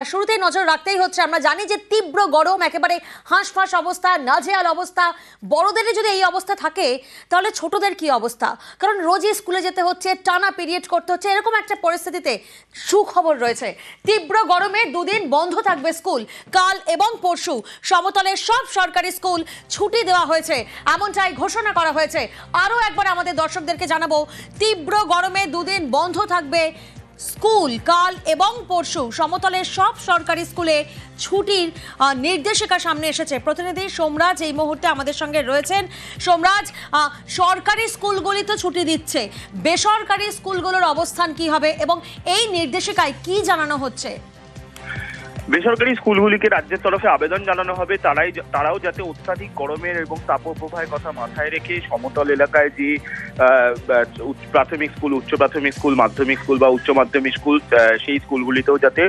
শুরুতেই নজর রাখতেই হচ্ছে, আমরা জানি যে তীব্র গরম, একেবারে হাঁসফাঁস অবস্থা, নাজেহাল অবস্থা। বড়দের যদি এই অবস্থা থাকে তাহলে ছোটদের কি অবস্থা? কারণ রোজই স্কুলে যেতে হচ্ছে, টানা পিরিয়ড করতে হচ্ছে। এরকম একটা পরিস্থিতিতে সুখবর রয়েছে, তীব্র গরমে দুদিন বন্ধ থাকবে স্কুল। কাল এবং পরশু সমতলের সব সরকারি স্কুল ছুটি দেওয়া হয়েছে, এমনটাই ঘোষণা করা হয়েছে। আরও একবার আমাদের দর্শকদেরকে জানাবো, তীব্র গরমে দুদিন বন্ধ থাকবে স্কুল। কাল এবং পরশু সমতলের সব সরকারি স্কুলে ছুটির নির্দেশিকা সামনে এসেছে। প্রতিনিধি সোমরাজ এই মুহূর্তে আমাদের সঙ্গে রয়েছেন। সোমরাজ, সরকারি স্কুলগুলি তো ছুটি দিচ্ছে, বেসরকারি স্কুলগুলোর অবস্থান কি হবে এবং এই নির্দেশিকায় কি জানানো হচ্ছে? বেসরকারি স্কুলগুলিকে রাজ্যের তরফে আবেদন জানানো হবে তারাও যাতে অত্যাধিক গরমের এবং তাপপ্রবাহের কথা মাথায় রেখে সমতল এলাকায় যে প্রাথমিক স্কুল, উচ্চ প্রাথমিক স্কুল, মাধ্যমিক স্কুল বা উচ্চ মাধ্যমিক স্কুল, সেই স্কুলগুলিতেও যাতে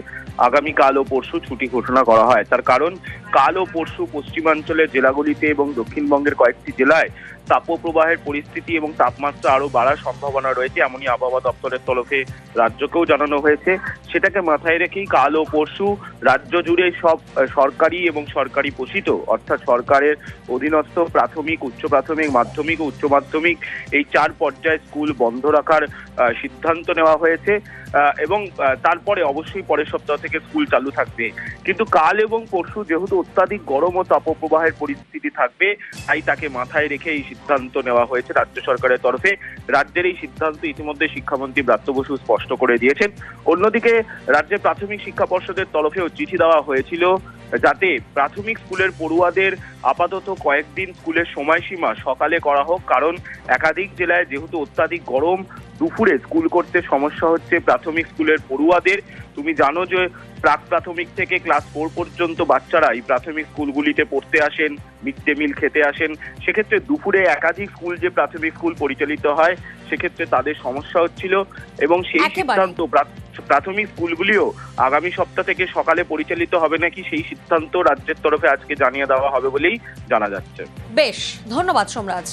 আগামী কাল ও পরশু ছুটি ঘোষণা করা হয়। তার কারণ কাল ও পরশু পশ্চিমাঞ্চলের জেলাগুলিতে এবং দক্ষিণবঙ্গের কয়েকটি জেলায় তাপপ্রবাহের পরিস্থিতি এবং তাপমাত্রা আরো বাড়ার সম্ভাবনা রয়েছে, এমনই আবহাওয়া দপ্তরের তরফে রাজ্যকেও জানানো হয়েছে। সেটাকে মাথায় রেখেই কাল ও পরশু রাজ্য জুড়ে সব সরকারি এবং সরকারি পোষিত, অর্থাৎ সরকারের অধীনস্থ প্রাথমিক, উচ্চ প্রাথমিক, মাধ্যমিক ও উচ্চ মাধ্যমিক এই 4 পর্যায়ে স্কুল বন্ধ রাখার সিদ্ধান্ত নেওয়া হয়েছে এবং তারপরে অবশ্যই পরের সপ্তাহ থেকে স্কুল চালু থাকবে। কিন্তু কাল এবং পরশু যেহেতু অত্যাধিক গরম ও তাপপ্রবাহের পরিস্থিতি থাকবে, তাই তাকে মাথায় রেখে এই সিদ্ধান্ত নেওয়া হয়েছে রাজ্য সরকারের তরফে। রাজ্যের এই সিদ্ধান্ত ইতিমধ্যে শিক্ষামন্ত্রী ব্রাত্য বসু স্পষ্ট করে দিয়েছেন। অন্যদিকে রাজ্যের প্রাথমিক শিক্ষা পর্ষদের তরফেও চিঠি দেওয়া হয়েছিল যাতে প্রাথমিক স্কুলের পড়ুয়াদের আপাতত কয়েকদিন স্কুলের সময়সীমা সকালে করা হোক, কারণ একাধিক জেলায় যেহেতু অত্যাধিক গরম, দুপুরে স্কুল করতে সমস্যা হচ্ছে প্রাথমিক স্কুলের পড়ুয়াদের। তুমি জানো যে প্রাক প্রাথমিক থেকে ক্লাস 4 পর্যন্ত বাচ্চারা এই প্রাথমিক স্কুলগুলিতে পড়তে আসেন, মিড ডে মিল খেতে আসেন। সেক্ষেত্রে দুপুরে একাধিক স্কুল যে প্রাথমিক স্কুল পরিচালিত হয়, সেক্ষেত্রে তাদের সমস্যা হচ্ছিল এবং সেই সিদ্ধান্ত প্রাথমিক স্কুলগুলিও আগামী সপ্তাহ থেকে সকালে পরিচালিত হবে নাকি, সেই সিদ্ধান্ত রাজ্যের তরফে আজকে জানিয়ে দেওয়া হবে বলেই জানা যাচ্ছে। বেশ, ধন্যবাদ সোমরাজ।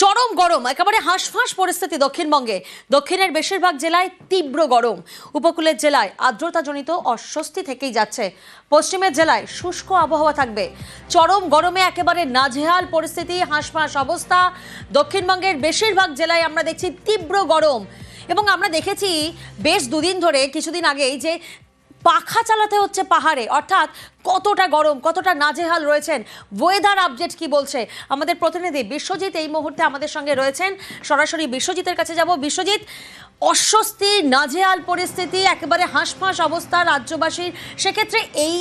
চরম গরম, একেবারে হাঁসফাঁস পরিস্থিতি দক্ষিণবঙ্গে। দক্ষিণের বেশিরভাগ জেলায় তীব্র গরম, উপকূলের জেলায় আর্দ্রতাজনিত অস্বস্তি থেকেই যাচ্ছে। পশ্চিমের জেলায় শুষ্ক আবহাওয়া থাকবে। চরম গরমে একেবারে নাজেহাল পরিস্থিতি, হাঁসফাঁস অবস্থা। দক্ষিণবঙ্গের বেশিরভাগ জেলায় আমরা দেখছি তীব্র গরম এবং আমরা দেখেছি বেশ দুদিন ধরে, কিছুদিন আগেই, যে পাখা চালাতে হচ্ছে পাহাড়ে। অর্থাৎ কতটা গরম, কতটা নাজেহাল রয়েছেন। ওয়েদার আপডেট কি বলছে আমাদের প্রতিনিধি বিশ্বজিৎ এই মুহূর্তে আমাদের সঙ্গে রয়েছেন। সরাসরি বিশ্বজিতের কাছে যাব। বিশ্বজিৎ, অস্বস্তি, নাজেহাল পরিস্থিতি, একেবারে হাঁসফাঁস অবস্থা রাজ্যবাসীর, সেক্ষেত্রে এই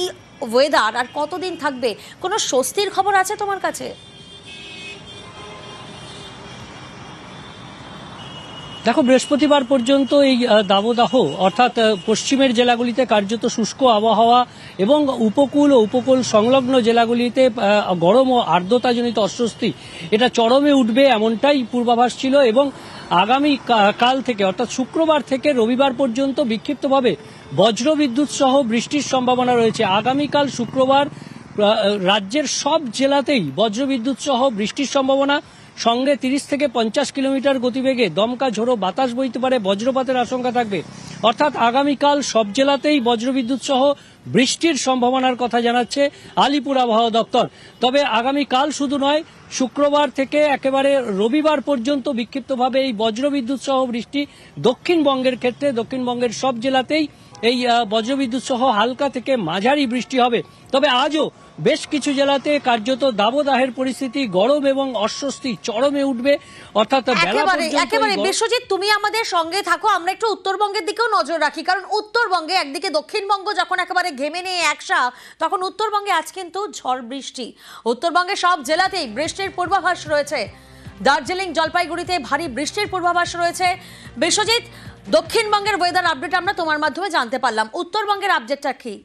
ওয়েদার আর কতদিন থাকবে? কোনো স্বস্তির খবর আছে তোমার কাছে? দেখো, বৃহস্পতিবার পর্যন্ত এই দাবদাহ, অর্থাৎ পশ্চিমের জেলাগুলিতে কার্যত শুষ্ক আবহাওয়া এবং উপকূল ও উপকূল সংলগ্ন জেলাগুলিতে গরম ও আর্দ্রতাজনিত অস্বস্তি, এটা চরমে উঠবে এমনটাই পূর্বাভাস ছিল। এবং আগামী কাল থেকে, অর্থাৎ শুক্রবার থেকে রবিবার পর্যন্ত বিক্ষিপ্তভাবে বজ্রবিদ্যুৎ সহ বৃষ্টির সম্ভাবনা রয়েছে। আগামীকাল শুক্রবার রাজ্যের সব জেলাতেই বজ্রবিদ্যুৎ সহ বৃষ্টির সম্ভাবনা, সঙ্গে 30 থেকে 50 কিলোমিটার গতিবেগে দমকা ঝোড়ো বাতাস বইতে পারে, বজ্রপাতের আশঙ্কা থাকবে। অর্থাৎ আগামীকাল সব জেলাতেই বজ্রবিদ্যুৎ সহ বৃষ্টির সম্ভাবনার কথা জানাচ্ছে আলিপুর আবহাওয়া দপ্তর। তবে আগামীকাল শুধু নয়, শুক্রবার থেকে একেবারে রবিবার পর্যন্ত বিক্ষিপ্তভাবে এই বজ্রবিদ্যুৎ সহ বৃষ্টি দক্ষিণবঙ্গের ক্ষেত্রে, দক্ষিণবঙ্গের সব জেলাতেই এই বজ্রবিদ্যুৎ সহ হালকা থেকে মাঝারি বৃষ্টি হবে। তবে আজও বেশ কিছু জেলাতে কার্যত দাবদাহের পরিস্থিতি, গরম এবং অস্বস্তি চরমে উঠবে। অর্থাৎ একেবারে বিশ্বজিৎ, তুমি আমাদের সঙ্গে থাকো। আমরা একটু উত্তরবঙ্গের দিকেও নজর রাখি, কারণ উত্তরবঙ্গে একদিকে দক্ষিণবঙ্গ যখন একেবারে ঘেমে নিয়ে একসা, তখন উত্তরবঙ্গে আজ কিন্তু ঝড় বৃষ্টি। উত্তরবঙ্গের সব জেলাতেই বৃষ্টির পূর্বাভাস রয়েছে। দার্জিলিং, জলপাইগুড়িতে ভারী বৃষ্টির পূর্বাভাস রয়েছে। বিশ্বজিৎ, দক্ষিণবঙ্গের ওয়েদার আপডেট আমরা তোমার মাধ্যমে জানতে পারলাম, উত্তরবঙ্গের আপডেটটা কি?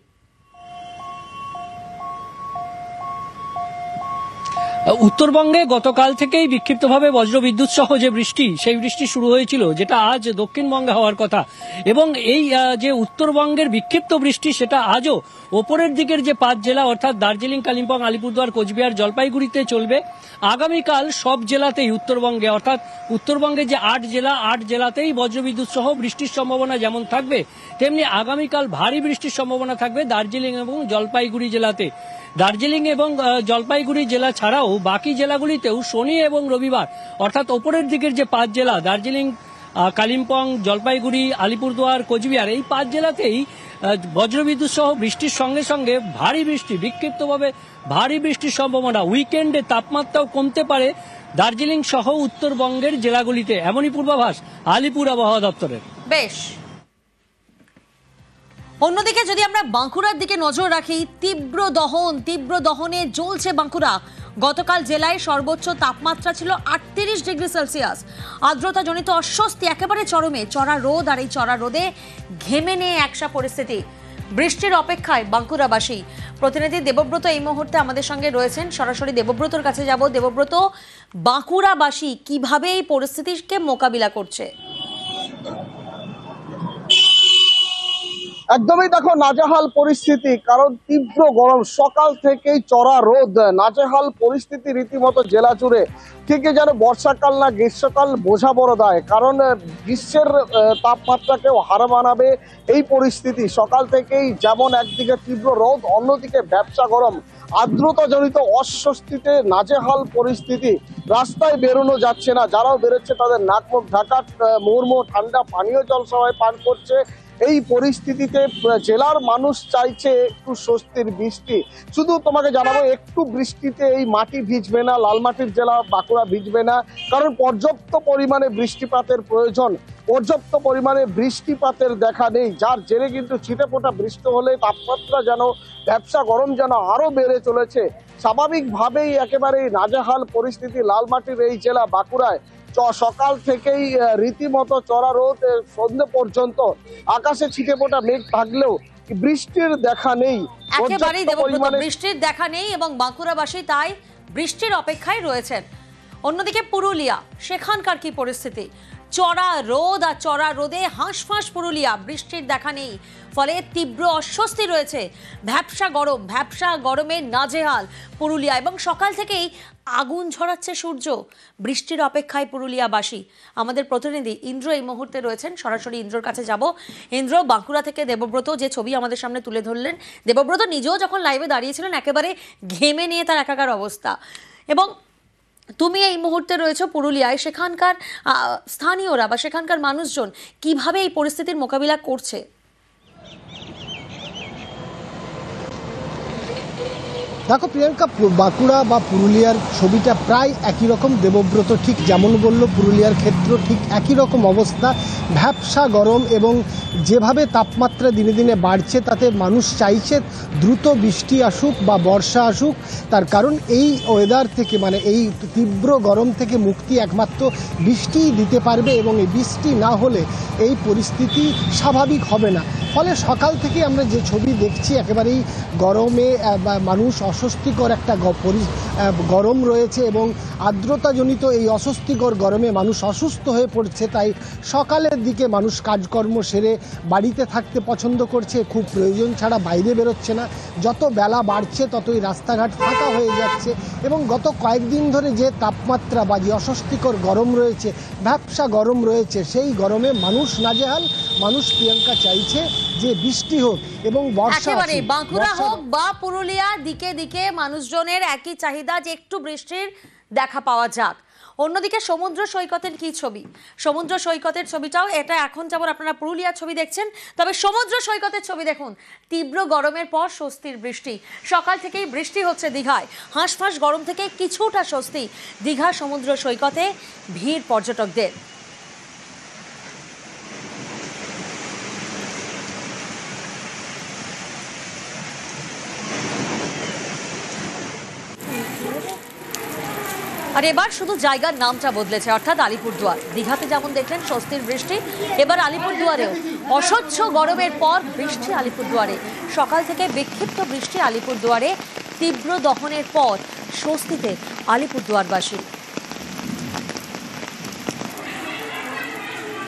উত্তরবঙ্গে গতকাল থেকেই বিক্ষিপ্তভাবে বজ্রবিদ্যুৎ সহ যে বৃষ্টি, সেই বৃষ্টি শুরু হয়েছিল, যেটা আজ দক্ষিণবঙ্গে হওয়ার কথা। এবং এই যে উত্তরবঙ্গের বিক্ষিপ্ত বৃষ্টি, সেটা আজও ওপরের দিকের যে 5 জেলা অর্থাৎ দার্জিলিং, কালিম্পং, আলিপুরদুয়ার, কোচবিহার, জলপাইগুড়িতে চলবে। আগামীকাল সব জেলাতেই উত্তরবঙ্গে অর্থাৎ উত্তরবঙ্গে যে 8 জেলা, 8 জেলাতেই বজ্রবিদ্যুৎ সহ বৃষ্টির সম্ভাবনা যেমন থাকবে, তেমনি আগামীকাল ভারী বৃষ্টির সম্ভাবনা থাকবে দার্জিলিং এবং জলপাইগুড়ি জেলাতে। দার্জিলিং এবং জলপাইগুড়ি জেলা ছাড়াও বাকি জেলাগুলিতেও শনি এবং রবিবার অর্থাৎ ওপরের দিকের যে 5 জেলা দার্জিলিং, কালিম্পং, জলপাইগুড়ি, আলিপুরদুয়ার, কোচবিহার, এই 5 জেলাতেই বজ্রবিদ্যুৎ সহ বৃষ্টির সঙ্গে সঙ্গে ভারী বৃষ্টি, বিক্ষিপ্তভাবে ভারী বৃষ্টির সম্ভাবনা। উইকেন্ডে তাপমাত্রাও কমতে পারে দার্জিলিং সহ উত্তরবঙ্গের জেলাগুলিতে, এমনই পূর্বাভাস আলিপুর আবহাওয়া দপ্তরের। বেশ, অন্যদিকে যদি আমরা বাঁকুড়ার দিকে নজর রাখি, তীব্র দহনে জ্বলছে বাঁকুড়া। গতকাল জেলায় সর্বোচ্চ তাপমাত্রা ছিল 38 ডিগ্রি সেলসিয়াস। আর্দ্রতাজনিত অস্বস্তি একেবারে চরমে, চড়া রোদ, আর এই চড়া রোদে ঘেমে নিয়ে একসা পরিস্থিতি। বৃষ্টির অপেক্ষায় বাঁকুড়াবাসী। প্রতিনিধি দেবব্রত এই মুহূর্তে আমাদের সঙ্গে রয়েছেন, সরাসরি দেবব্রতর কাছে যাব। দেবব্রত, বাঁকুড়াবাসী কিভাবে এই পরিস্থিতিকে মোকাবিলা করছে? একদমই দেখো নাজেহাল পরিস্থিতি, কারণ তীব্র গরম, সকাল থেকেই চড়া রোদ, নাজেহাল পরিস্থিতি রীতিমতো জেলা জুড়ে। ঠিকই যেন বর্ষাকাল না গ্রীষ্মকাল বোঝা বড় দায়, কারণ গ্রীষ্মের তাপমাত্রাকেও হার মানাবে এই পরিস্থিতি। সকাল থেকেই যেমন একদিকে তীব্র রোদ, অন্যদিকে ব্যবসা গরম, আর্দ্রতাজনিত অস্বস্তিতে নাজেহাল পরিস্থিতি। রাস্তায় বেরোনো যাচ্ছে না, যারাও বেরোচ্ছে তাদের নাক মুখ ঢাকা, মুহুর্মুহু ঠান্ডা পানীয় জল সবাই পান করছে। এই পরিস্থিতিতে জেলার মানুষ চাইছে একটু স্বস্তির বৃষ্টি। শুধু তোমাকে জানাবো, একটু বৃষ্টিতে এই মাটি ভিজবে না, লাল মাটির জেলা বাঁকুড়া ভিজবে না, কারণ পর্যাপ্ত পরিমাণে বৃষ্টিপাতের প্রয়োজন। পর্যাপ্ত পরিমাণে বৃষ্টিপাতের দেখা নেই, যার জেরে কিন্তু ছিটেফোঁটা বৃষ্টি হলে তাপমাত্রা যেন, ব্যবসা গরম যেন আরো বেড়ে চলেছে। স্বাভাবিকভাবেই একেবারে নাজেহাল পরিস্থিতি লালমাটির এই জেলা বাঁকুড়ায়। সকাল থেকেই রীতিমতো চড়া রোদ, সন্ধ্যে পর্যন্ত আকাশে ছিটেফোঁটা মেঘ থাকলেও বৃষ্টির দেখা নেই। একেবারেই দেবব্রত, বৃষ্টির দেখা নেই এবং বাঁকুড়াবাসী তাই বৃষ্টির অপেক্ষায় রয়েছেন। অন্যদিকে পুরুলিয়া, সেখানকার কি পরিস্থিতি? চড়া রোদ আর চড়া রোদে হাঁসফাঁস পুরুলিয়া, বৃষ্টির দেখা নেই, ফলে তীব্র অস্বস্তি রয়েছে। ভ্যাপসা গরমে নাজেহাল পুরুলিয়া এবং সকাল থেকেই আগুন ঝরাচ্ছে সূর্য। বৃষ্টির অপেক্ষায় পুরুলিয়াবাসী। আমাদের প্রতিনিধি ইন্দ্র এই মুহূর্তে রয়েছেন, সরাসরি ইন্দ্রর কাছে যাব। ইন্দ্র, বাঁকুড়া থেকে দেবব্রত যে ছবি আমাদের সামনে তুলে ধরলেন, দেবব্রত নিজেও যখন লাইভে দাঁড়িয়েছিলেন একেবারে ঘেমে নিয়ে তার একাকার অবস্থা, এবং তুমি এই মুহূর্তে রয়েছো পুরুলিয়ায়। সেখানকার স্থানীয়রা বা সেখানকার মানুষজন কিভাবে এই পরিস্থিতির মোকাবিলা করছে? দেখো প্রিয়াঙ্কা, বাঁকুড়া বা পুরুলিয়ার ছবিটা প্রায় একই রকম। দেবব্রত ঠিক যেমন বলল, পুরুলিয়ার ক্ষেত্র ঠিক একই রকম অবস্থা। ভ্যাপসা গরম এবং যেভাবে তাপমাত্রা দিনে দিনে বাড়ছে, তাতে মানুষ চাইছে দ্রুত বৃষ্টি আসুক বা বর্ষা আসুক। তার কারণ এই ওয়েদার থেকে, মানে এই তীব্র গরম থেকে মুক্তি একমাত্র বৃষ্টিই দিতে পারবে, এবং এই বৃষ্টি না হলে এই পরিস্থিতি স্বাভাবিক হবে না। ফলে সকাল থেকে আমরা যে ছবি দেখছি, একেবারেই গরমে মানুষ অস্বস্তিকর একটা গরম রয়েছে, এবং আর্দ্রতাজনিত এই অস্বস্তিকর গরমে মানুষ অসুস্থ হয়ে পড়ছে। তাই সকালের দিকে মানুষ কাজকর্ম সেরে বাড়িতে থাকতে পছন্দ করছে, খুব প্রয়োজন ছাড়া বাইরে বেরোচ্ছে না। যত বেলা বাড়ছে ততই রাস্তাঘাট ফাঁকা হয়ে যাচ্ছে, এবং গত কয়েকদিন ধরে যে তাপমাত্রা বা যে অস্বস্তিকর গরম রয়েছে, ভ্যাপসা গরম রয়েছে, সেই গরমে মানুষ নাজেহাল। মানুষ প্রিয়াঙ্কা চাইছে যে বৃষ্টি হোক এবং বর্ষা। একেবারে বাঁকুড়া হোক বা পুরুলিয়া, দিকে দিকে মানুষজনের একই চাহিদা যে একটু বৃষ্টির দেখা পাওয়া যাক। অন্যদিকে সমুদ্র সৈকতের কি ছবি? সমুদ্র সৈকতের ছবিটাও, এটা এখন যেমন আপনারা পুরুলিয়ার ছবি দেখছেন, তবে সমুদ্র সৈকতের ছবি দেখুন। তীব্র গরমের পর স্বস্তির বৃষ্টি। সকাল থেকেই বৃষ্টি হচ্ছে দীঘায়। হাঁসফাঁস গরম থেকে কিছুটা স্বস্তি। দীঘা সমুদ্র সৈকতে ভিড় পর্যটকদের। আর এবার শুধু জায়গার নামটা বদলেছে, অর্থাৎ আলিপুরদুয়ার। দীঘাতে যেমন দেখলেন স্বস্তির বৃষ্টি, এবার আলিপুরদুয়ারেও অসহ্য গরমের পর বৃষ্টি আলিপুরদুয়ারে। সকাল থেকে বিক্ষিপ্ত বৃষ্টি আলিপুরদুয়ারে। তীব্র দহনের পর স্বস্তিতে আলিপুরদুয়ারবাসী।